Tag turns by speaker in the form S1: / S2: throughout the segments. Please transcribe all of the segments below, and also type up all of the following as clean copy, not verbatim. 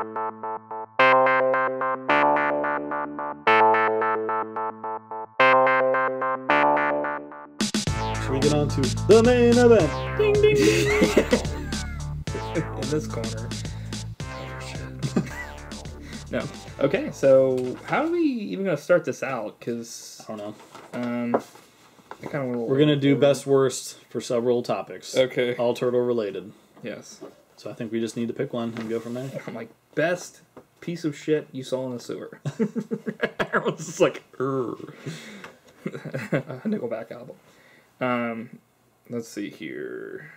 S1: Should we get on to the main event? Ding, ding, ding.
S2: In this corner. No. Okay, so how are we even going to start this out? Because
S1: I don't know.
S2: I kind of
S1: We're going to do best worst for several topics.
S2: Okay.
S1: All turtle related.
S2: Yes.
S1: So I think we just need to pick one and go from there.
S2: I'm like, best piece of shit you saw in the sewer. Everyone's just like, Nickelback album. Let's see here.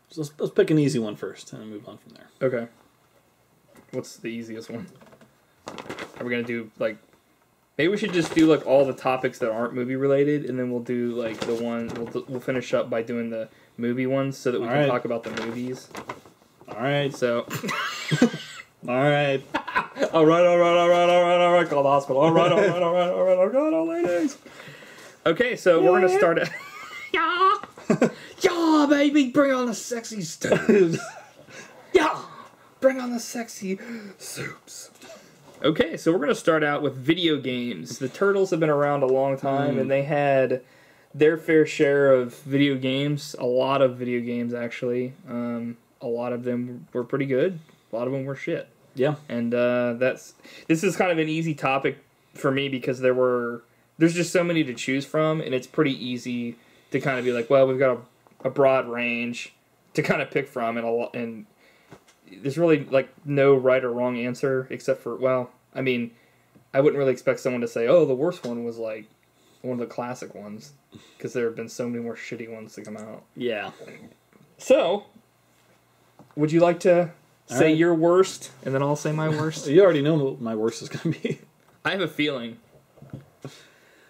S1: So let's pick an easy one first and then move on from there.
S2: Okay. What's the easiest one? Are we gonna do like? Maybe we should just do like all the topics that aren't movie related, and then we'll do like the one. We'll finish up by doing the movie ones so that we can talk about the movies.
S1: All right.
S2: So.
S1: All right.
S2: All right. Call the hospital. All right. All ladies. Okay, so we're gonna start it. Yeah, baby, bring on the sexy stews. Yeah, bring on the sexy soups. Okay, so we're gonna start out with video games. The Turtles have been around a long time, and they had their fair share of video games. A lot of video games, actually. A lot of them were pretty good. A lot of them were shit.
S1: Yeah.
S2: And this is kind of an easy topic for me because there's just so many to choose from, and it's pretty easy to kind of be like, well, we've got a broad range to kind of pick from, and there's really like no right or wrong answer except for, well, I mean, I wouldn't really expect someone to say, oh, the worst one was like one of the classic ones, because there have been so many more shitty ones to come out.
S1: Yeah.
S2: So, would you like to say your worst, and then I'll say my worst?
S1: You already know what my worst is going to be.
S2: I have a feeling.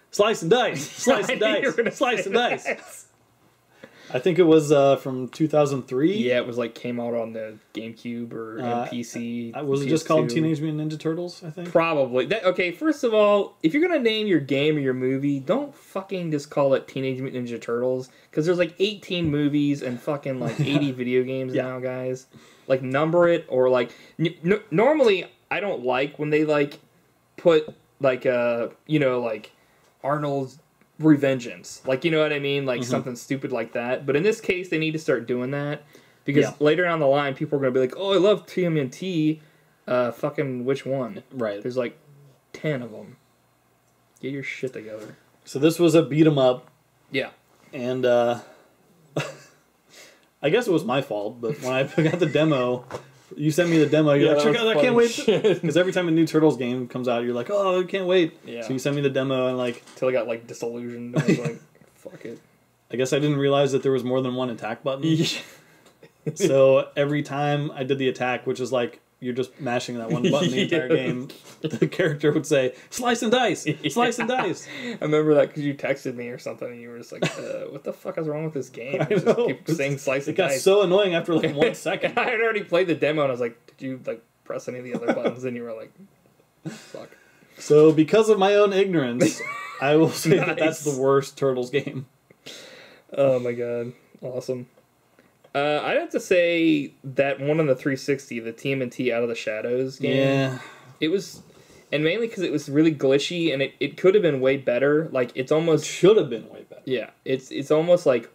S1: Slice and dice. Slice and dice. Slice and dice. I think it was from 2003.
S2: Yeah, it was like came out on the GameCube or PC.
S1: Was it just called Teenage Mutant Ninja Turtles, I think?
S2: Probably. Okay, first of all, if you're going to name your game or your movie, don't fucking just call it Teenage Mutant Ninja Turtles, because there's like 18 movies and fucking like 80 video games now, guys. Like, number it, or like... normally, I don't like when they like put like, like Arnold's Revengeance. Like, you know what I mean? Like, something stupid like that. But in this case, they need to start doing that. Because later down the line, people are going to be like, oh, I love TMNT. Fucking which one?
S1: Right.
S2: There's like 10 of them. Get your shit together.
S1: So this was a beat 'em up.
S2: Yeah.
S1: And I guess it was my fault, but when I got the demo... You sent me the demo. You're like, check out, I can't wait. Because every time a new Turtles game comes out, you're like, oh, I can't wait.
S2: Yeah.
S1: So you sent me the demo and like...
S2: Till I got like disillusioned. I was like, fuck it.
S1: I guess I didn't realize that there was more than one attack button. So every time I did the attack, which is like, you're just mashing that one button the entire game, the character would say, slice and dice, slice and dice.
S2: I remember that because you texted me or something, and you were just like, what the fuck is wrong with this game?
S1: I know.
S2: Keep saying slice and
S1: dice. It got so annoying after like 1 second.
S2: I had already played the demo, and I was like, did you like press any of the other buttons? And you were like, fuck.
S1: So because of my own ignorance, I will say that that's the worst Turtles game.
S2: Oh my god. Awesome. I'd have to say that one on the 360, the TMNT Out of the Shadows game. Yeah. It was, and mainly because it was really glitchy, and it could have been way better. Like, it's almost...
S1: It should have been way better.
S2: Yeah. It's almost like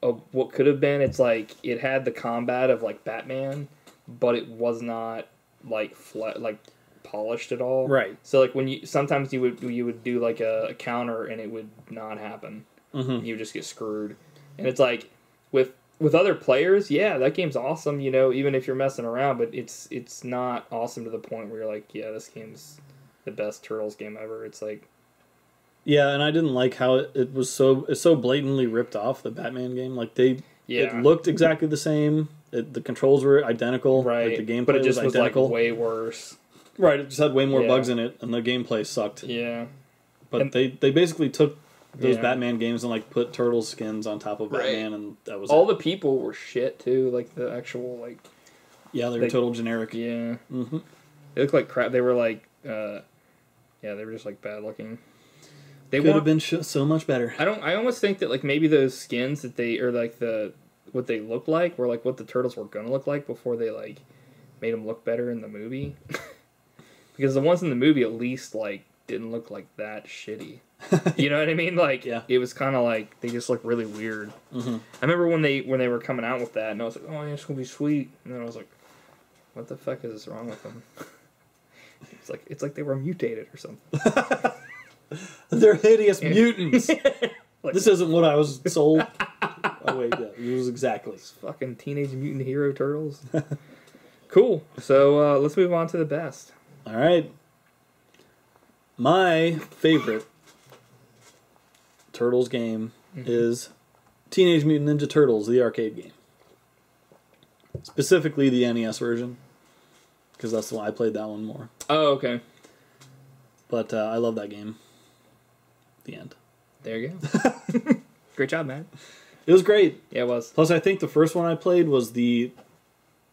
S2: what could have been. It's like, it had the combat of, like, Batman, but it was not, like, polished at all.
S1: Right.
S2: So, like, sometimes you would do, like, a counter, and it would not happen.
S1: Mm-hmm.
S2: You would just get screwed. And it's like, with other players, yeah, that game's awesome, you know, even if you're messing around, but it's not awesome to the point where you're like, yeah, this game's the best Turtles game ever. It's like...
S1: Yeah, and I didn't like how it's so blatantly ripped off the Batman game. Like, it looked exactly the same. The controls were identical.
S2: Right.
S1: Like, the gameplay
S2: but it just
S1: was identical.
S2: Like, way worse.
S1: Right, it just had way more bugs in it, and the gameplay sucked.
S2: Yeah.
S1: But they basically took those Batman games and like put turtle skins on top of Batman, and that was
S2: all the people were shit too. Like the actual like,
S1: they were total generic.
S2: Yeah, they looked like crap. They were like, they were just like bad looking. They
S1: could have been so much better.
S2: I almost think that like maybe those skins that they or like the what they looked like, or like what the turtles were gonna look like before they like made them look better in the movie. Because the ones in the movie at least like didn't look like that shitty. You know what I mean? Like,
S1: yeah.
S2: It was kind of like they just looked really weird. Mm-hmm. I remember when they were coming out with that, and I was like, oh, yeah, it's gonna be sweet. And then I was like, what the fuck is wrong with them? It's like they were mutated or something.
S1: They're hideous mutants. Like, this isn't what I was sold. Oh wait, yeah, it was exactly.
S2: It's fucking Teenage Mutant Hero Turtles. Cool. So let's move on to the best.
S1: All right. My favorite Turtles game is Teenage Mutant Ninja Turtles, the arcade game. Specifically the NES version, because that's the one I played that one more.
S2: Oh, okay.
S1: But I love that game. The end.
S2: There you go. Great job, man.
S1: It was great.
S2: Yeah, it was.
S1: Plus, I think the first one I played was the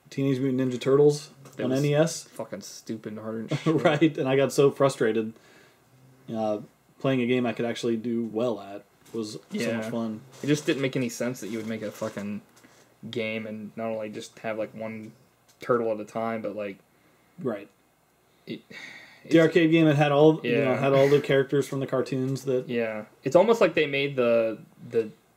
S1: Teenage Mutant Ninja Turtles on NES.
S2: Fucking stupid and hard and shit.
S1: Right, and I got so frustrated. Playing a game I could actually do well at was so much fun.
S2: It just didn't make any sense that you would make a fucking game and not only just have like one turtle at a time, but like
S1: right. The arcade game had all had all the characters from the cartoons that
S2: it's almost like they made the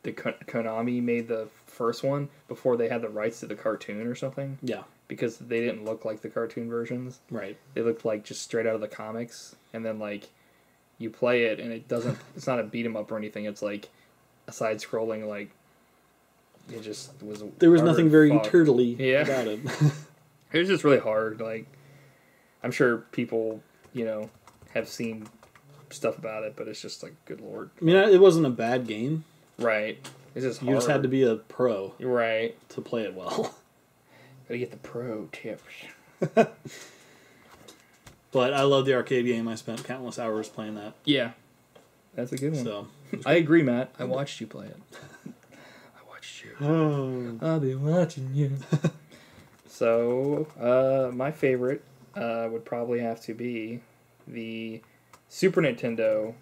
S2: Konami made the first one before they had the rights to the cartoon or something.
S1: Yeah,
S2: because they didn't look like the cartoon versions.
S1: Right.
S2: They looked like just straight out of the comics, and then like you play it and it doesn't. It's not a beat 'em up or anything. It's like a side scrolling like. It just was.
S1: There was nothing very turtly about it.
S2: It was just really hard. Like, I'm sure people, have seen stuff about it, but it's just like, good lord.
S1: I mean, it wasn't a bad game.
S2: Right. It's just hard.
S1: You just had to be a pro.
S2: Right.
S1: To play it well.
S2: Gotta get the pro tips.
S1: But I love the arcade game. I spent countless hours playing that.
S2: Yeah. That's a good one.
S1: So
S2: I agree, Matt. I watched you play it.
S1: Oh.
S2: I'll be watching you. So, my favorite would probably have to be the Super Nintendo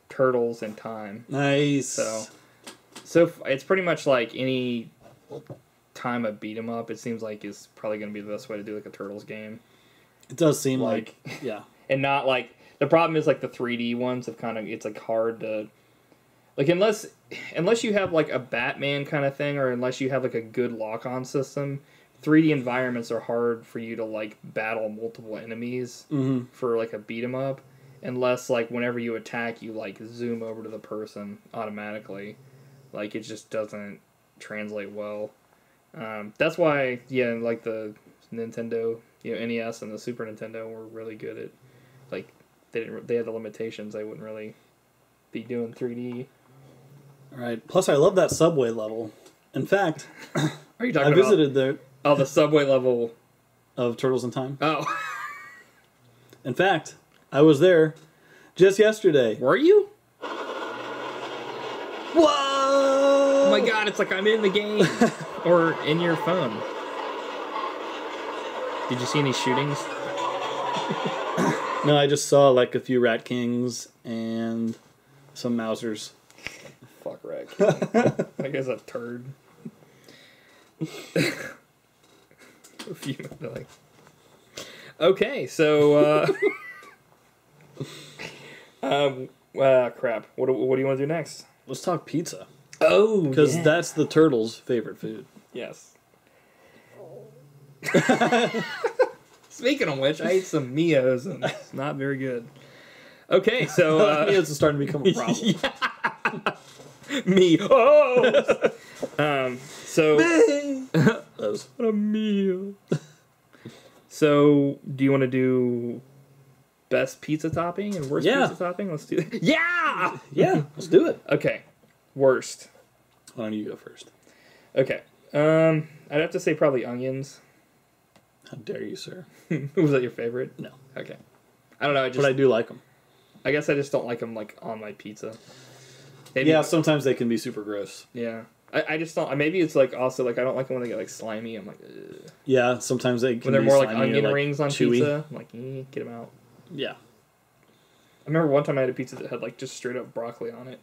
S2: Turtles in Time.
S1: Nice.
S2: So it's pretty much like any time a beat 'em up. It seems like is probably going to be the best way to do like a Turtles game.
S1: It does seem like yeah,
S2: and not like the problem is like the 3D ones have kind of it's like hard to. Like, unless you have, like, a Batman kind of thing, or unless you have, like, a good lock-on system, 3D environments are hard for you to, like, battle multiple enemies for, like, a beat-em-up, unless, like, whenever you attack, you, like, zoom over to the person automatically. Like, it just doesn't translate well. That's why, like, the Nintendo, NES and the Super Nintendo were really good at, like, they had the limitations. They wouldn't really be doing 3D.
S1: Right. Plus, I love that subway level. In fact,
S2: are you talking
S1: I visited
S2: the subway level
S1: of Turtles in Time.
S2: Oh.
S1: In fact, I was there just yesterday.
S2: Were you?
S1: Whoa!
S2: Oh my god! It's like I'm in the game or in your phone. Did you see any shootings?
S1: No, I just saw like a few Rat Kings and some Mousers.
S2: Fuck Rat King. I guess a turd. A few, like. Okay, so crap. What do you want to do next?
S1: Let's talk pizza.
S2: Oh,
S1: because that's the turtles' favorite food.
S2: Yes. Speaking of which, I ate some Mios and it's not very good. Okay, so
S1: Mios is starting to become a problem.
S2: Mios. So
S1: What a meal.
S2: So, do you want to do best pizza topping and worst pizza topping? Let's do it. Yeah!
S1: Yeah, let's do it.
S2: Okay. Worst.
S1: Why don't you go first?
S2: Okay. I'd have to say probably onions.
S1: How dare you, sir?
S2: Was that your favorite?
S1: No.
S2: Okay. I don't know.
S1: But I do like them.
S2: I guess I just don't like them like on my pizza.
S1: Maybe, yeah, sometimes they can be super gross.
S2: Yeah. I just don't. Maybe it's like also like I don't like them when they get like slimy. I'm like, ugh.
S1: Yeah, sometimes they can
S2: when they're
S1: be
S2: more like
S1: slimy
S2: onion
S1: or, like,
S2: rings on
S1: chewy.
S2: pizza. I'm like, get them out.
S1: Yeah.
S2: I remember one time I had a pizza that had like just straight up broccoli on it,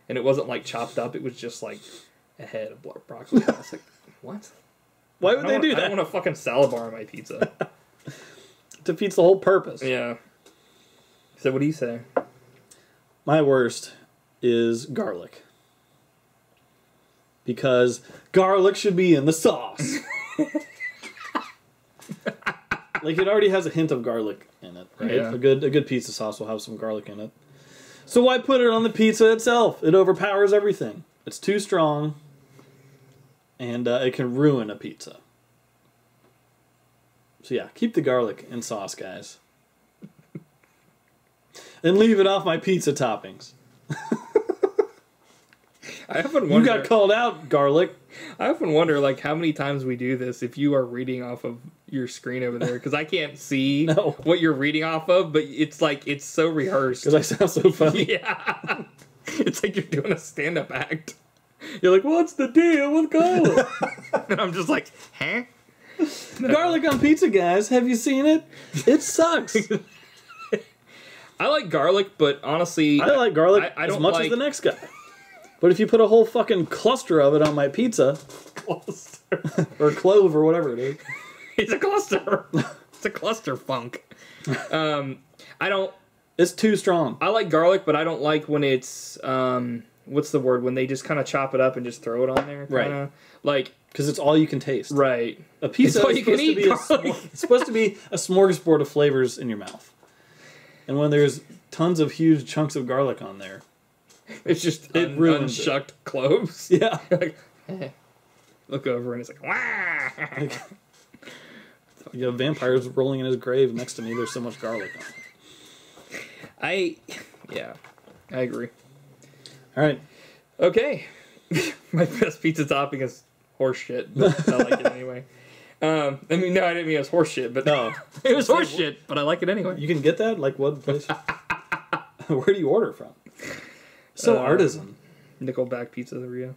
S2: and it wasn't like chopped up. It was just like a head of broccoli. I was like, What?
S1: Why would they do
S2: I
S1: that?
S2: don't want a fucking salad bar on my pizza.
S1: Defeats the whole purpose.
S2: Yeah. So what do you say?
S1: My worst is garlic. Because garlic should be in the sauce. Like, it already has a hint of garlic in it, right?
S2: Yeah.
S1: A good pizza sauce will have some garlic in it. So why put it on the pizza itself? It overpowers everything. It's too strong, and it can ruin a pizza. So yeah, keep the garlic in sauce, guys. And leave it off my pizza toppings.
S2: I often wonder.
S1: You got called out, garlic.
S2: I often wonder, like, how many times we do this if you are reading off of your screen over there, because I can't see what you're reading off of, but it's like, it's so rehearsed.
S1: Because I sound so funny.
S2: Yeah. It's like you're doing a stand-up act. You're like, what's the deal with garlic? And I'm just like, huh? No.
S1: Garlic on pizza, guys. Have you seen it? It sucks.
S2: I like garlic, but honestly...
S1: I like garlic
S2: I
S1: as
S2: don't
S1: much as the next guy. But if you put a whole fucking cluster of it on my pizza...
S2: Cluster.
S1: Or clove or whatever it is.
S2: It's a cluster. It's a cluster funk. I don't...
S1: It's too strong.
S2: I like garlic, but I don't like when it's... what's the word? When they just kind of chop it up and just throw it on there. Kinda.
S1: Right.
S2: Like...
S1: Because it's all you can taste.
S2: Right.
S1: A pizza
S2: it's all
S1: is
S2: you can
S1: supposed
S2: eat,
S1: to be it's supposed to be a smorgasbord of flavors in your mouth. And when there's tons of huge chunks of garlic on there,
S2: it's just
S1: it ruins
S2: unshucked cloves.
S1: Yeah.
S2: Like, look over and it's like, wah!
S1: You have vampires rolling in his grave next to me. There's so much garlic on it.
S2: I agree.
S1: All right.
S2: Okay. My best pizza topping is horse shit, but I like it anyway. I mean, no, I didn't mean it was horse shit, but
S1: No.
S2: it was horse shit, but I like it anyway.
S1: You can get that? Like what place? Where do you order from? So artisan.
S2: Nickelback Pizzeria.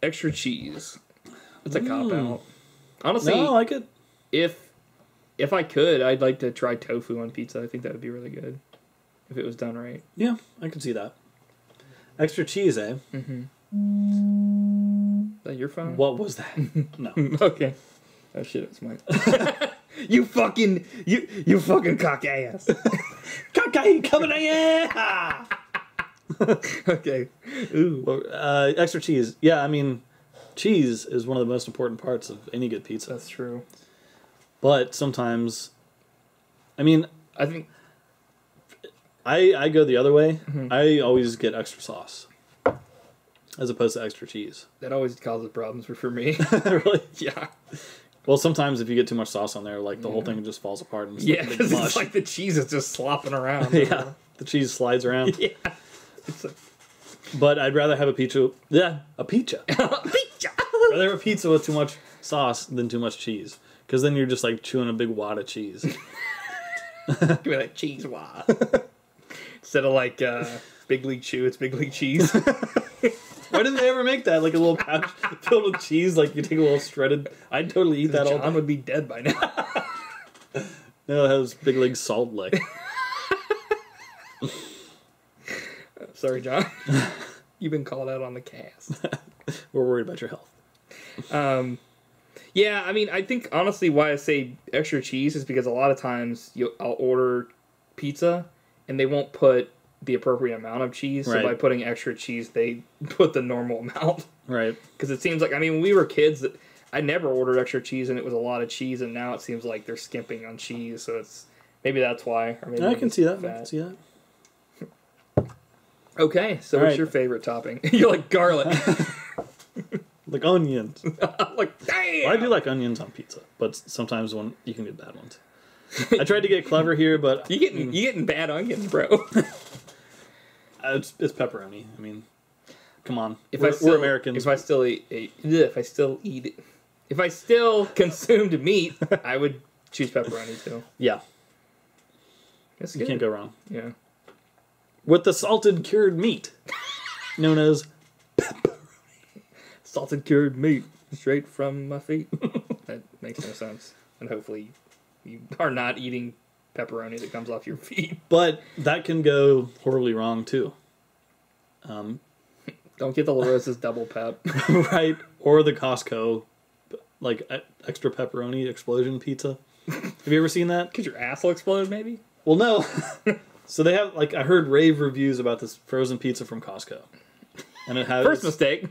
S2: Extra cheese. It's a cop out. Honestly,
S1: No, I like it.
S2: if I could, I'd like to try tofu on pizza. I think that would be really good if it was done right.
S1: Yeah, I can see that. Extra cheese, eh?
S2: Mm-hmm. Is that your phone?
S1: What was that? No.
S2: Okay. Oh shit, it's mine. you fucking cock ass.
S1: Cockeye coming at ya!
S2: Okay. Ooh.
S1: Well, extra cheese. Yeah, I mean, cheese is one of the most important parts of any good pizza.
S2: That's true.
S1: But sometimes, I mean,
S2: I think
S1: I go the other way.
S2: Mm-hmm.
S1: I always get extra sauce as opposed to extra cheese.
S2: that always causes problems for me.
S1: Really?
S2: Yeah.
S1: Well, sometimes if you get too much sauce on there, like the whole thing just falls apart. And it's
S2: Yeah,
S1: like a big
S2: because
S1: mush.
S2: it's like the cheese is just slopping around.
S1: Yeah, the cheese slides around.
S2: Yeah. It's like,
S1: But I'd rather have a pizza. Yeah, a pizza.
S2: pizza.
S1: Rather have a pizza with too much sauce than too much cheese. Because then you're just like chewing a big wad of cheese.
S2: Give me that cheese wad. Instead of like Big League Chew, it's Big League Cheese.
S1: Why didn't they ever make that? Like a little pouch filled with cheese, like you take a little shredded... I'd totally eat that all
S2: John
S1: day.
S2: would be dead by now.
S1: No, it has Big League Salt Lick.
S2: Sorry, John. You've been called out on the cast.
S1: We're worried about your health.
S2: Yeah, I mean, I think honestly why I say extra cheese is because a lot of times I'll order pizza and they won't put the appropriate amount of cheese. So
S1: Right.
S2: by putting extra cheese, they put the normal amount.
S1: Right.
S2: Because it seems like, I mean, when we were kids, I never ordered extra cheese and it was a lot of cheese, and now it seems like they're skimping on cheese. So it's maybe that's why. Or maybe
S1: I
S2: I'm
S1: can
S2: just
S1: see that. I
S2: fat.
S1: can see that.
S2: Okay, so
S1: All
S2: what's
S1: right.
S2: your favorite topping? You're like garlic.
S1: Like onions.
S2: Like, damn!
S1: Well, I do like onions on pizza, but sometimes when you can get bad ones. I tried to get clever here, but
S2: You getting bad onions, bro.
S1: it's pepperoni. I mean, come on.
S2: If
S1: We're Americans.
S2: If I still consumed meat, I would choose pepperoni too.
S1: Yeah,
S2: That's
S1: you
S2: good.
S1: can't go wrong.
S2: Yeah.
S1: With the salted cured meat, known as
S2: Salted cured meat straight from my feet. That makes no sense. And hopefully you are not eating pepperoni that comes off your feet.
S1: But that can go horribly wrong too.
S2: Don't get the La Rosa's double pep.
S1: Right? or the Costco, like extra pepperoni explosion pizza. Have you ever seen that?
S2: Could your asshole explode, maybe?
S1: Well, no. So they have, like, I heard rave reviews about this frozen pizza from Costco. And it has...
S2: First mistake.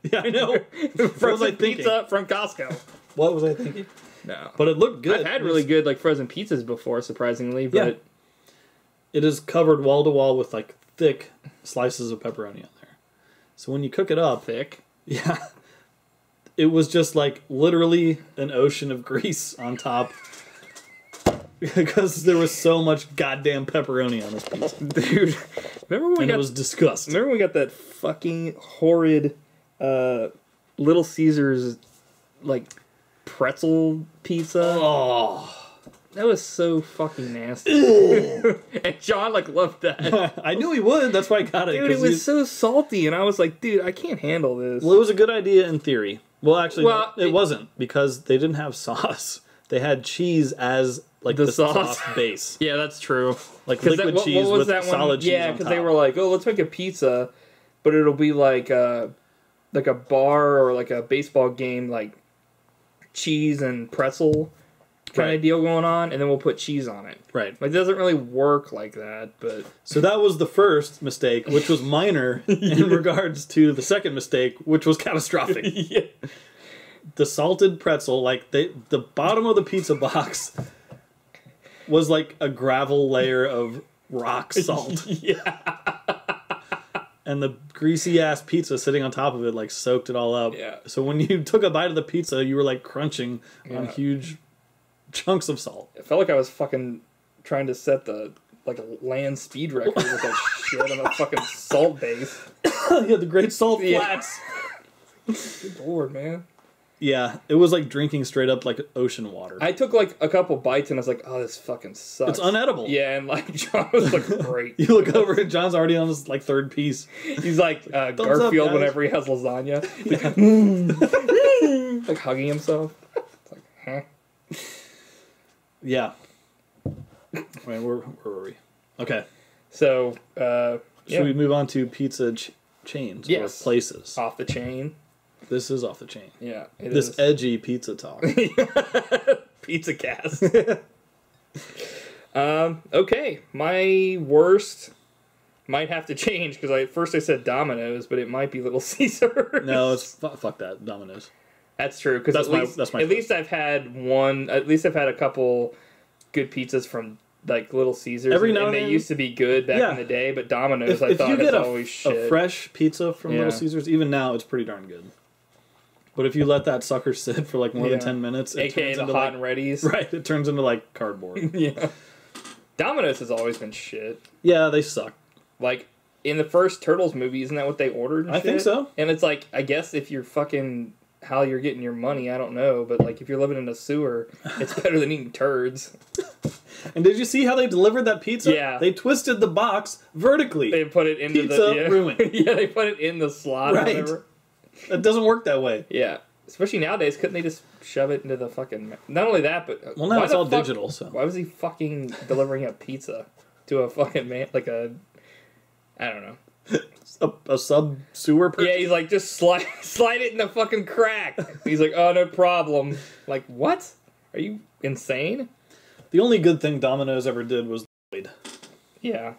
S1: Yeah, I know.
S2: Frozen pizza from Costco.
S1: What was I thinking?
S2: No.
S1: But it looked good.
S2: I've had really good, like, frozen pizzas before, surprisingly, but...
S1: Yeah. It is covered wall to wall with, like, thick slices of pepperoni on there. So when you cook it up...
S2: Thick?
S1: Yeah. It was just, like, literally an ocean of grease on top. Because there was so much goddamn pepperoni on this pizza.
S2: Dude, remember when
S1: it was disgusting.
S2: Remember when we got that fucking horrid Little Caesars, like, pretzel pizza?
S1: Oh.
S2: That was so fucking nasty. And John, like, loved that.
S1: I knew he would. That's why I got it.
S2: Dude, it was so salty, and I was like, dude, I can't handle this.
S1: Well, it was a good idea in theory. Well, actually, no, it wasn't, because they didn't have sauce. They had cheese as, like, the sauce base.
S2: Yeah, that's true.
S1: Like liquid cheese with solid cheese on top.
S2: Yeah, because they were like, oh, let's make a pizza, but it'll be like a bar or like a baseball game, like cheese and pretzel kind of deal going on, and then we'll put cheese on it.
S1: Right.
S2: Like, it doesn't really work like that, but...
S1: So that was the first mistake, which was minor in regards to the second mistake, which was catastrophic.
S2: Yeah.
S1: The salted pretzel, like, the bottom of the pizza box was like a gravel layer of rock salt.
S2: Yeah.
S1: And the greasy-ass pizza sitting on top of it, like, soaked it all up.
S2: Yeah.
S1: So when you took a bite of the pizza, you were, like, crunching on huge chunks of salt.
S2: It felt like I was fucking trying to set the, like, a land speed record with that shit on a fucking salt base.
S1: Yeah, the Great Salt Flats.
S2: Good lord, man.
S1: Yeah, it was like drinking straight up like ocean water.
S2: I took like a couple bites and I was like, oh, this fucking sucks.
S1: It's unedible.
S2: Yeah, and like John was like, great.
S1: You look over and John's already on his like third piece.
S2: He's like Garfield whenever he has lasagna. Like, like hugging himself. It's like, huh?
S1: Yeah. Wait, where were we? Okay.
S2: So,
S1: should we move on to pizza chains or places?
S2: Off the chain.
S1: This is off the chain.
S2: Yeah, it
S1: this
S2: is.
S1: Edgy pizza talk.
S2: Pizza cast. Okay, my worst might have to change because at first I said Domino's, but it might be Little Caesars.
S1: No, it's fuck that Domino's.
S2: That's true because at least I've had one. At least I've had a couple good pizzas from like Little Caesars.
S1: Every now and
S2: they
S1: then,
S2: used to be good back in the day, but Domino's I thought is always shit.
S1: If you get a fresh pizza from Little Caesars, even now it's pretty darn good. But if you let that sucker sit for like more than 10 minutes, it
S2: AKA
S1: turns
S2: the
S1: into
S2: hot
S1: like,
S2: and readies.
S1: Right, it turns into like cardboard.
S2: Yeah. Domino's has always been shit.
S1: Yeah, they suck.
S2: Like, in the first Turtles movie, isn't that what they ordered?
S1: I think so.
S2: And it's like, I guess if you're fucking... how you're getting your money, I don't know. But, like, if you're living in a sewer, it's better than eating turds.
S1: And did you see how they delivered that pizza?
S2: Yeah.
S1: They twisted the box vertically.
S2: They put it into
S1: pizza ruined.
S2: Yeah, they put it in the slot or whatever.
S1: It doesn't work that way.
S2: Yeah. Especially nowadays, couldn't they just shove it into the fucking... Not only that, but...
S1: Well, now it's all digital, so...
S2: Why was he fucking delivering a pizza to a fucking man... Like a... I don't know.
S1: A sub-sewer person?
S2: Yeah, he's like, just slide it in the fucking crack. He's like, oh, no problem. Like, what? Are you insane?
S1: The only good thing Domino's ever did was Lloyd.
S2: Yeah.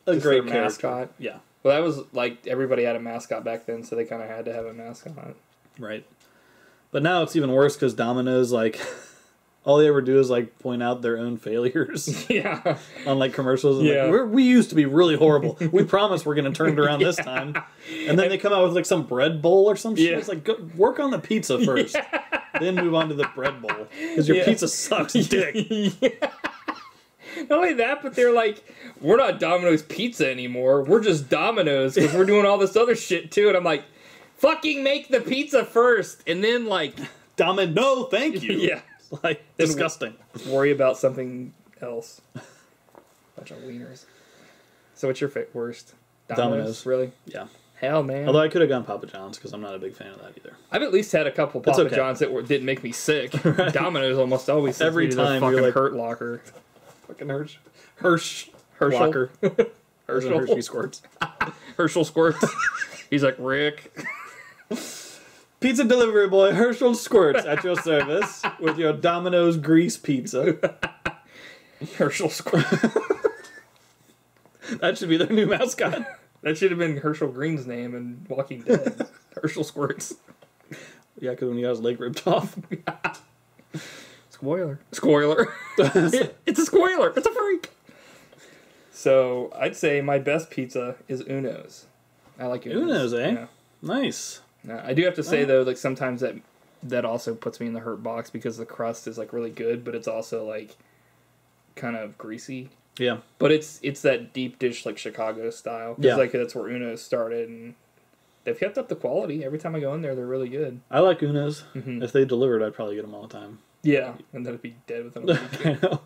S1: A
S2: just
S1: great
S2: their mascot.
S1: Yeah.
S2: Well, that was, like, everybody had a mascot back then, so they kind of had to have a mascot.
S1: Right. But now it's even worse because Domino's, like, all they ever do is, like, point out their own failures.
S2: Yeah.
S1: On, like, commercials. And like, we used to be really horrible. We promise we're going to turn it around this time. And then they come out with, like, some bread bowl or some shit. It's like, go, work on the pizza first. Then move on to the bread bowl. Because your pizza sucks dick.
S2: Not only that, but they're like, we're not Domino's Pizza anymore. We're just Domino's because we're doing all this other shit, too. And I'm like... fucking make the pizza first, and then, like...
S1: No, thank you.
S2: Yeah.
S1: It's like, disgusting.
S2: Worry about something else. Bunch of wieners. So what's your worst? Domino's? Really?
S1: Yeah.
S2: Hell, man.
S1: Although I could have gone Papa John's, because I'm not a big fan of that either.
S2: I've at least had a couple Papa John's that didn't make me sick. Right. Domino's almost always sends
S1: every
S2: me to
S1: time
S2: the fucking
S1: like,
S2: Hurt Locker.
S1: Fucking Hershey
S2: Locker.
S1: Hershey squirts.
S2: Herschel squirts. He's like, Rick.
S1: Pizza delivery boy Herschel Squirts at your service with your Domino's grease pizza.
S2: Herschel Squirt.
S1: That should be their new mascot.
S2: That should have been Herschel Green's name in Walking Dead. Herschel Squirts.
S1: Yeah, because when he got his leg ripped off.
S2: Squoiler. It's a squoiler. It's a freak. So, I'd say my best pizza is Uno's. I like Uno's.
S1: Uno's, eh?
S2: Yeah.
S1: Nice.
S2: I do have to say, though, like, sometimes that also puts me in the hurt box because the crust is, like, really good, but it's also, like, kind of greasy.
S1: Yeah.
S2: But it's that deep dish, like, Chicago style. Because, like, that's where Uno's started, and they've kept up the quality. Every time I go in there, they're really good.
S1: I like Uno's.
S2: Mm-hmm.
S1: If they delivered, I'd probably get them all the time.
S2: Yeah. And then it'd be dead within a week.
S1: I know.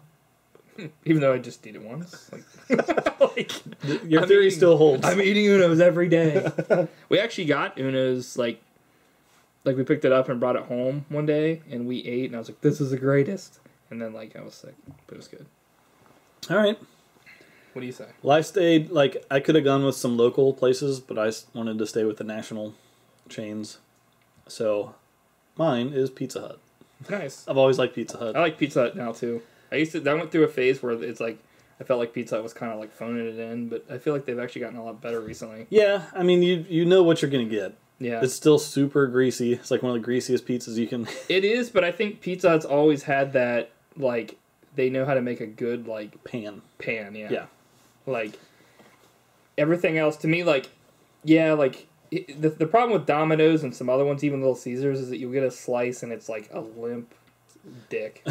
S2: Even though I just eat it once. Like,
S1: Your theory still holds.
S2: I'm eating Uno's every day. We actually got Uno's, like we picked it up and brought it home one day, and we ate, and I was like, this is the greatest. And then, like, I was sick, but it was good.
S1: All right.
S2: What do you say?
S1: Well, I stayed, like, I could have gone with some local places, but I wanted to stay with the national chains. So, mine is Pizza Hut.
S2: Nice.
S1: I've always liked Pizza Hut.
S2: I like Pizza Hut now, too. I went through a phase where it's like, I felt like Pizza Hut was kind of like phoning it in, but I feel like they've actually gotten a lot better recently.
S1: Yeah, I mean, you know what you're going to get.
S2: Yeah.
S1: It's still super greasy. It's like one of the greasiest pizzas you can...
S2: It is, but I think Pizza Hut's always had that, like, they know how to make a good, like...
S1: Pan,
S2: yeah.
S1: Yeah.
S2: Like, everything else, to me, like, yeah, like, the problem with Domino's and some other ones, even Little Caesars, is that you get a slice and it's like a limp dick.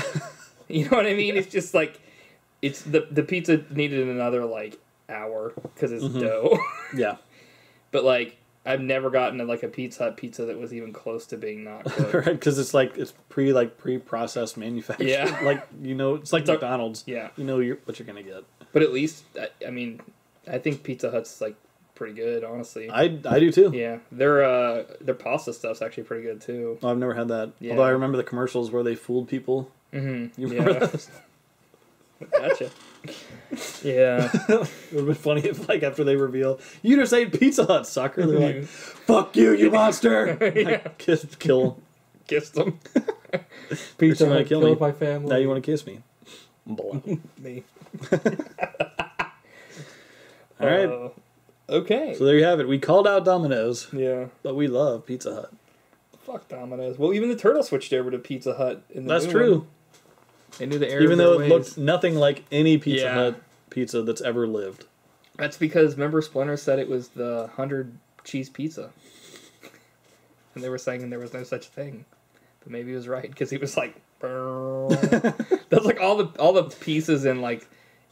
S2: You know what I mean? It's just like, it's the pizza needed another, like, hour because it's dough.
S1: Yeah.
S2: But, like, I've never gotten like a Pizza Hut pizza that was even close to being not cooked.
S1: Right, because it's like, it's pre-processed manufactured.
S2: Yeah.
S1: Like, you know, it's like McDonald's.
S2: Yeah.
S1: You know what you're going to get.
S2: But at least, I mean, I think Pizza Hut's, like, pretty good, honestly.
S1: I do too.
S2: Yeah. Their pasta stuff's actually pretty good, too.
S1: Oh, I've never had that.
S2: Yeah.
S1: Although I remember the commercials where they fooled people.
S2: Mm-hmm.
S1: You remember those?
S2: Gotcha. Yeah.
S1: It would have been funny if, like, after they reveal, you just ate Pizza Hut, sucker. They're like, fuck you, you monster.
S2: Yeah.
S1: Like, kill him.
S2: Kissed them.
S1: Pizza Hut killed
S2: my family.
S1: Now you want to kiss me. Blow.
S2: Me.
S1: All right.
S2: Okay.
S1: So there you have it. We called out Domino's,
S2: Yeah.
S1: but we love Pizza Hut.
S2: Fuck Domino's. Well, even the Turtles switched over to Pizza Hut. In the
S1: That's
S2: new
S1: true.
S2: one. They knew the error.
S1: Even
S2: of their
S1: though it
S2: ways.
S1: looked nothing like any Pizza
S2: Yeah.
S1: Hut pizza that's ever lived.
S2: That's because, remember, Splinter said it was the 100 cheese pizza. And they were saying there was no such thing. But maybe he was right, because he was like, that's like all the pieces in, like,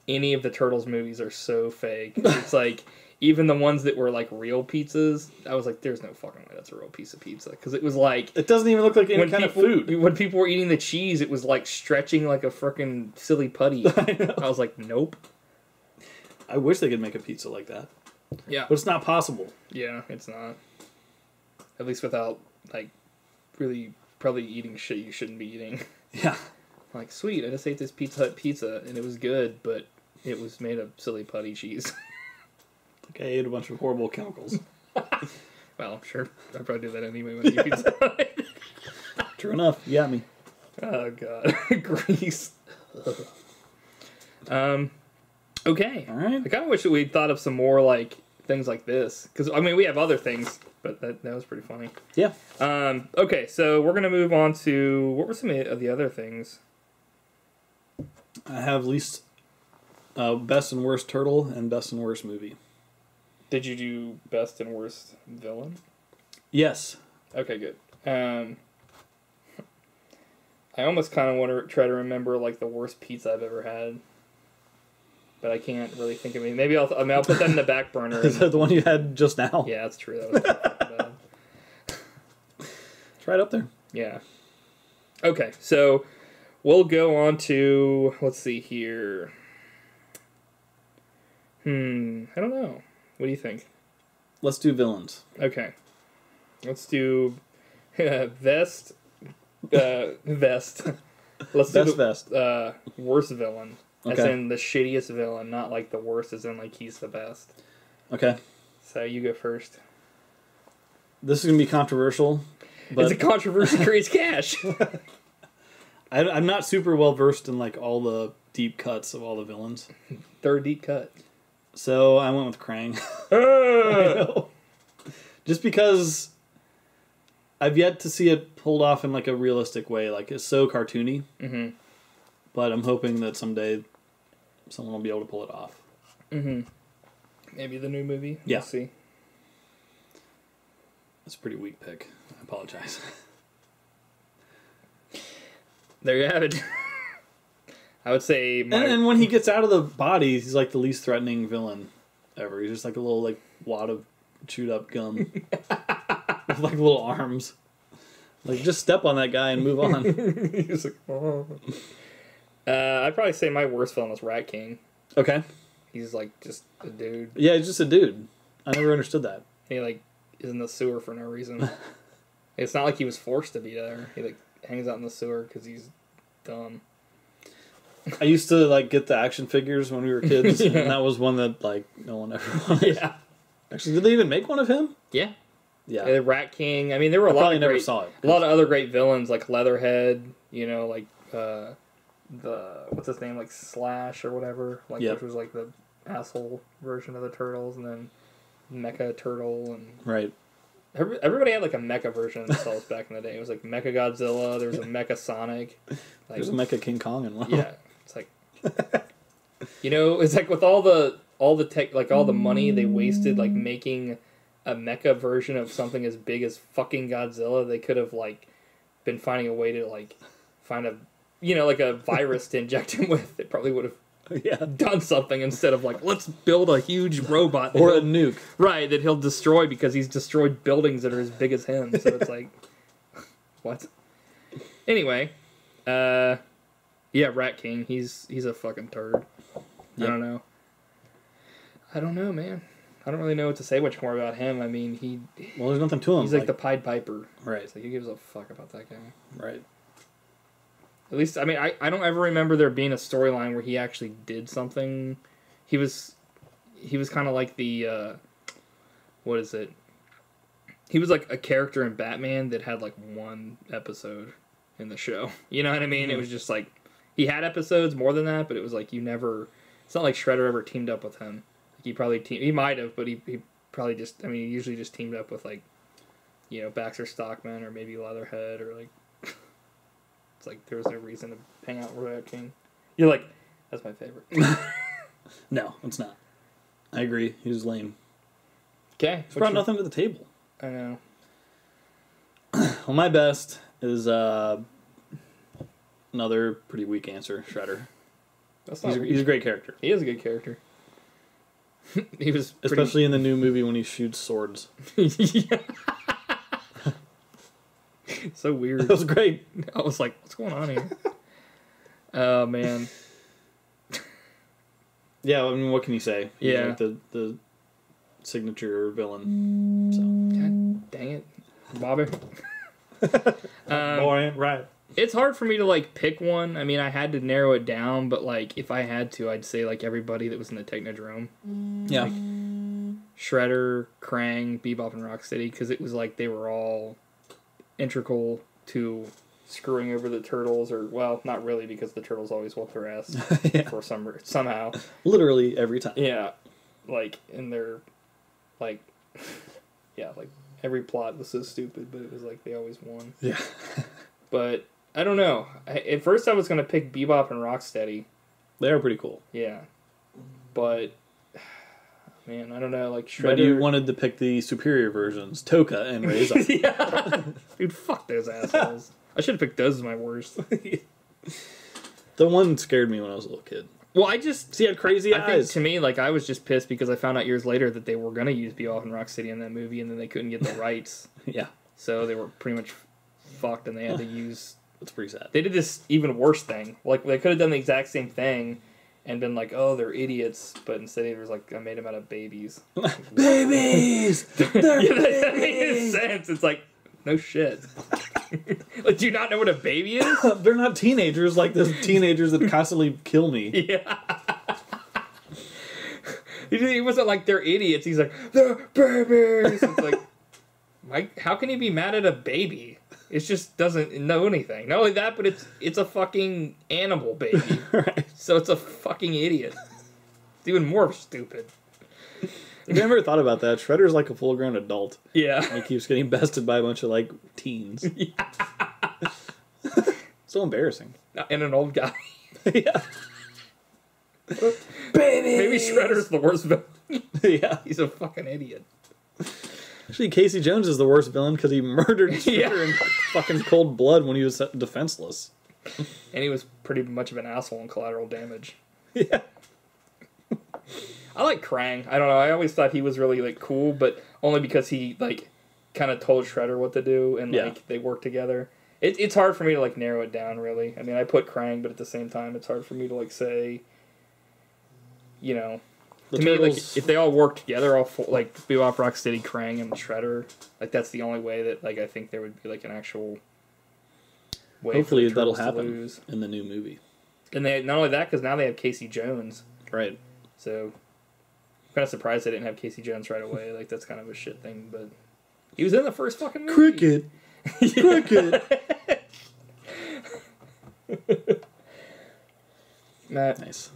S2: any of the Turtles movies are so fake. It's like, even the ones that were, like, real pizzas, I was like, there's no fucking way that's a real piece of pizza. Because it was like...
S1: It doesn't even look like any kind of food.
S2: When people were eating the cheese, it was, like, stretching like a frickin' silly putty. I was like, nope.
S1: I wish they could make a pizza like that.
S2: Yeah.
S1: But it's not possible.
S2: Yeah, it's not. At least without, like, really probably eating shit you shouldn't be eating.
S1: Yeah.
S2: Like, sweet, I just ate this Pizza Hut pizza, and it was good, but it was made of silly putty cheese.
S1: Like I ate a bunch of horrible chemicals.
S2: Well, sure. I'd probably do that anyway when I eat Pizza Hut.
S1: True enough. You got me.
S2: Oh, God. Grease. Okay.
S1: All right.
S2: I kind of wish that we'd thought of some more, like, things like this. Because, I mean, we have other things, but that was pretty funny.
S1: Yeah.
S2: Okay, so we're going to move on to... What were some of the other things?
S1: I have least best and worst turtle and best and worst movie.
S2: Did you do best and worst villain?
S1: Yes.
S2: Okay, good. I almost kind of want to try to remember, like, the worst pizza I've ever had. But I can't really think of any. Maybe I'll put that in the back burner.
S1: Is that the one you had just now?
S2: Yeah, that's true. That was bad.
S1: It's right up there.
S2: Yeah. Okay, so we'll go on to, let's see here. I don't know. What do you think?
S1: Let's do villains.
S2: Okay. Let's do vest. Vest. Let's do
S1: Best vest.
S2: Worst villain. As
S1: Okay.
S2: in the shittiest villain, not like the worst, as in like he's the best.
S1: Okay.
S2: So you go first.
S1: This is going to be controversial, But
S2: it's a controversy creates cash.
S1: I'm not super well versed in like all the deep cuts of all the villains.
S2: Third deep cut.
S1: So I went with Krang. Just because I've yet to see it pulled off in like a realistic way. Like it's so cartoony.
S2: Mm-hmm.
S1: But I'm hoping that someday someone will be able to pull it off.
S2: Mm-hmm. Maybe the new movie.
S1: Yeah.
S2: We'll see.
S1: That's a pretty weak pick. I apologize.
S2: There you have it. I would say...
S1: And when he gets out of the body, he's like the least threatening villain ever. He's just like a little like wad of chewed up gum. With like little arms. Like, just step on that guy and move on.
S2: He's like, oh. I'd probably say my worst villain was Rat King.
S1: Okay.
S2: He's like just a dude.
S1: Yeah, he's just a dude. I never understood that.
S2: He like is in the sewer for no reason. It's not like he was forced to be there. He like hangs out in the sewer because he's dumb.
S1: I used to like get the action figures when we were kids, and that was one that like no one ever wanted.
S2: Yeah.
S1: Actually, did they even make one of him?
S2: Yeah.
S1: Yeah.
S2: The Rat King. I mean, there were a lot of
S1: never
S2: great,
S1: saw it.
S2: a lot of other great villains like Leatherhead. You know, like the what's his name, like Slash or whatever. Like which was like the asshole version of the Turtles, and then Mecha Turtle and
S1: right.
S2: Everybody had like a mecha version of themselves back in the day. It was like Mecha Godzilla. There was a Mecha Sonic. Like,
S1: there's a Mecha King Kong and one.
S2: Yeah, it's like you know, it's like with all the tech, like all the money they wasted, like making a mecha version of something as big as fucking Godzilla, they could have like been finding a way to like find a like a virus to inject him with. It probably would have done something instead of like let's build a huge robot
S1: or a nuke,
S2: right? That he'll destroy because he's destroyed buildings that are as big as him. So it's like what? Anyway, yeah, Rat King. He's a fucking turd. Yep. I don't know, man. I don't really know what to say much more about him. I mean,
S1: there's nothing to him.
S2: He's like the Pied Piper.
S1: Right.
S2: So who gives a fuck about that guy?
S1: Right.
S2: At least, I mean, I don't ever remember there being a storyline where he actually did something. He was kind of like the, what is it? He was like a character in Batman that had like one episode in the show. You know what I mean? Mm-hmm. It was just like, he had episodes more than that, but it was like it's not like Shredder ever teamed up with him. He probably he might have, but he probably just, I mean, he usually just teamed up with like, Baxter Stockman or maybe Leatherhead or like, it's like there was no reason to hang out with Rat King. You're like, that's my favorite.
S1: No, it's not. I agree. He was lame.
S2: Okay.
S1: He's brought nothing to the table.
S2: I know.
S1: Well, my best is another pretty weak answer, Shredder. He's a great character.
S2: He is a good character. He was
S1: especially in the new movie when he shoots swords.
S2: Yeah. So weird.
S1: That was great.
S2: I was like, what's going on here? Oh, man.
S1: Yeah, I mean, what can you say? He's like the signature villain. So.
S2: God dang it. Bobby.
S1: Boy, right.
S2: It's hard for me to, like, pick one. I mean, I had to narrow it down, but, like, if I had to, I'd say, like, everybody that was in the Technodrome.
S1: Yeah.
S2: Like, Shredder, Krang, Bebop, and Rocksteady, because it was like they were all integral to screwing over the Turtles, or, well, not really, because the Turtles always whoop their ass for somehow.
S1: Literally every time.
S2: Yeah. Like, in their, like, yeah, like, every plot was so stupid, but it was like they always won.
S1: Yeah.
S2: But I don't know. At first I was going to pick Bebop and Rocksteady.
S1: They are pretty cool.
S2: Yeah. But, man, I don't know. Like, Shredder...
S1: But you wanted to pick the superior versions, Toka and Reza.
S2: Yeah. Dude, fuck those assholes. I should have picked those as my worst.
S1: The one scared me when I was a little kid.
S2: Well, I just...
S1: He had crazy eyes.
S2: I think, to me, like, I was just pissed because I found out years later that they were going to use Bebop and Rocksteady in that movie, and then they couldn't get the rights.
S1: Yeah.
S2: So they were pretty much fucked, and they had to use...
S1: That's pretty sad.
S2: They did this even worse thing. Like, they could have done the exact same thing and been like, oh, they're idiots, but instead it was like, I made them out of babies.
S1: Babies! They're
S2: yeah,
S1: babies!
S2: That made sense. It's like, no shit. Like, do you not know what a baby is?
S1: They're not teenagers like the teenagers that constantly kill me.
S2: Yeah. He wasn't like, they're idiots. He's like, they're babies. It's like, Mike, how can he be mad at a baby? It just doesn't know anything. Not only that, but it's a fucking animal baby.
S1: Right.
S2: So it's a fucking idiot. It's even more stupid.
S1: I never thought about that. Shredder's like a full-grown adult.
S2: Yeah.
S1: And he keeps getting bested by a bunch of, like, teens.
S2: Yeah.
S1: So embarrassing.
S2: And an old guy.
S1: Yeah.
S2: Maybe Shredder's the worst villain.
S1: Yeah.
S2: He's a fucking idiot.
S1: Actually, Casey Jones is the worst villain because he murdered Shredder in fucking cold blood when he was defenseless.
S2: And he was pretty much of an asshole in Collateral Damage.
S1: Yeah.
S2: I like Krang. I don't know. I always thought he was really like cool, but only because he like kind of told Shredder what to do and like they worked together. It's hard for me to like narrow it down really. I mean, I put Krang, but at the same time, it's hard for me to like say, you know,
S1: The
S2: to
S1: Turtles,
S2: me like if they all work together, all four, like Bebop, Rocksteady, Krang, and Shredder, like that's the only way that like I think there would be like an actual way.
S1: Hopefully
S2: for the
S1: that'll
S2: Turtles to
S1: happen
S2: lose.
S1: in the new movie.
S2: And they not only that because now they have Casey Jones.
S1: Right.
S2: So, I'm kind of surprised they didn't have Casey Jones right away. Like, that's kind of a shit thing, but he was in the first fucking movie.
S1: Cricket. Cricket.
S2: Matt,
S1: Nice.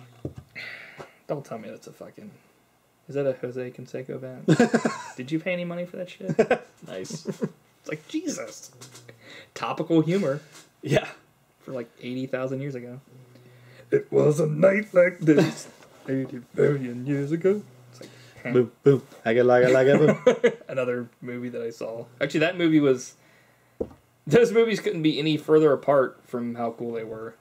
S2: don't tell me that's a fucking... Is that a Jose Canseco band? Did you pay any money for that shit?
S1: Nice.
S2: It's like, Jesus. Topical humor
S1: Yeah.
S2: for like 80,000 years ago. It was a night like this 80 billion years ago. It's like,
S1: Boom, boom. I get like it, boom.
S2: another movie that I saw. Actually, that movie was... Those movies couldn't be any further apart from how cool they were.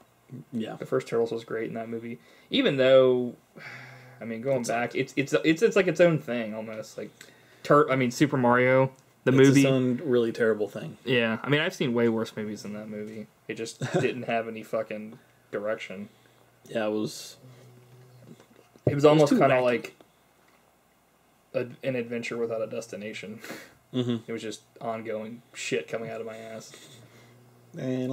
S1: Yeah.
S2: The first Turtles was great in that movie. Even though, I mean, going back, it's like its own thing almost. Like, Super Mario, the movie.
S1: It's its own really terrible thing.
S2: Yeah, I mean, I've seen way worse movies than that movie. It just didn't have any fucking direction.
S1: Yeah, it was
S2: almost
S1: too
S2: kind of
S1: wacky.
S2: like an adventure without a destination.
S1: Mm-hmm.
S2: It was just ongoing shit coming out of my ass.
S1: Yeah.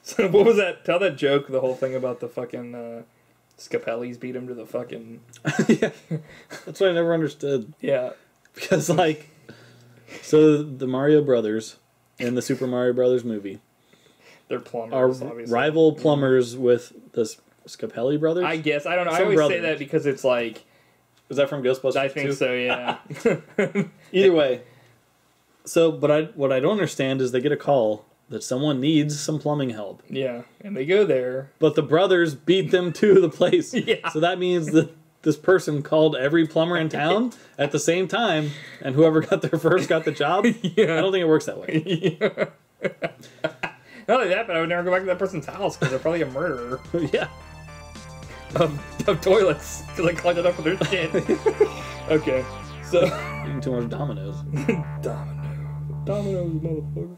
S2: So what was that? Tell that joke, the whole thing about the fucking Scapellis beat him to the fucking...
S1: Yeah. That's what I never understood.
S2: Yeah.
S1: Because, like, so the Mario Brothers in the Super Mario Brothers movie
S2: They're plumbers,
S1: are
S2: obviously.
S1: rival plumbers with the Scapelli brothers.
S2: I guess. I don't know. I
S1: Some
S2: always
S1: brothers.
S2: say that because it's like...
S1: Was that from Ghostbusters?
S2: I think
S1: 2?
S2: so, yeah.
S1: Either way. So, but what I don't understand is they get a call that someone needs some plumbing help.
S2: Yeah, and they go there.
S1: But the brothers beat them to the place.
S2: Yeah.
S1: So that means that this person called every plumber in town at the same time, and whoever got there first got the job.
S2: Yeah.
S1: I don't think it works that way.
S2: Yeah. Not only that, but I would never go back to that person's house because they're probably a murderer
S1: Yeah.
S2: of toilets because I clogged it up with their shit. Okay, so...
S1: Eating too much Dominoes.
S2: Dominoes, motherfucker.